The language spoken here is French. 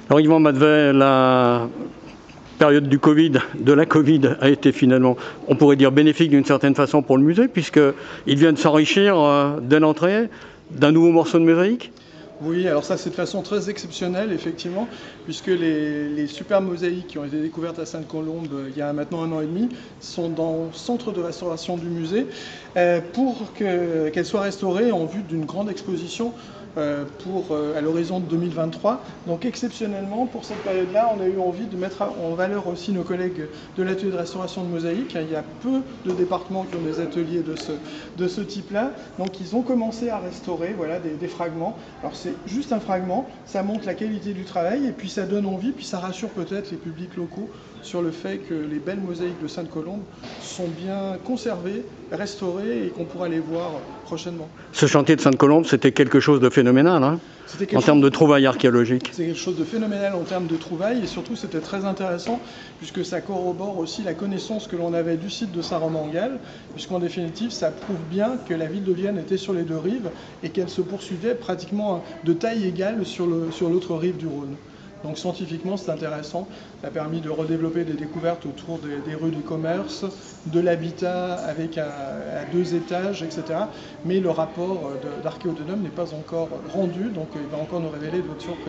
Alors Yvan Matvey, la période du Covid, de la Covid, a été finalement, on pourrait dire, bénéfique d'une certaine façon pour le musée, puisqu'il vient de s'enrichir dès l'entrée d'un nouveau morceau de mosaïque. Oui, alors ça c'est de façon très exceptionnelle effectivement, puisque les super mosaïques qui ont été découvertes à Sainte-Colombe il y a maintenant 1 an et demi sont dans le centre de restauration du musée pour qu'elles soient restaurées en vue d'une grande exposition à l'horizon de 2023. Donc exceptionnellement pour cette période-là, on a eu envie de mettre en valeur aussi nos collègues de l'atelier de restauration de mosaïques. Il y a peu de départements qui ont des ateliers de ce type-là, donc ils ont commencé à restaurer voilà, des fragments. Alors c'est juste un fragment, ça montre la qualité du travail et puis ça donne envie, puis ça rassure peut-être les publics locaux sur le fait que les belles mosaïques de Sainte-Colombe sont bien conservées, restaurées et qu'on pourra les voir prochainement. Ce chantier de Sainte-Colombe, c'était quelque chose de phénoménal hein, en termes de trouvailles archéologiques. C'est quelque chose de phénoménal en termes de trouvailles et surtout c'était très intéressant puisque ça corrobore aussi la connaissance que l'on avait du site de Saint-Romain-en-Galles, puisqu'en définitive ça prouve bien que la ville de Vienne était sur les deux rives et qu'elle se poursuivait pratiquement de taille égale sur l'autre rive du Rhône. Donc scientifiquement c'est intéressant, ça a permis de redévelopper des découvertes autour des rues du commerce, de l'habitat avec à 2 étages, etc. Mais le rapport d'Archéodonum n'est pas encore rendu, donc il va encore nous révéler d'autres surprises.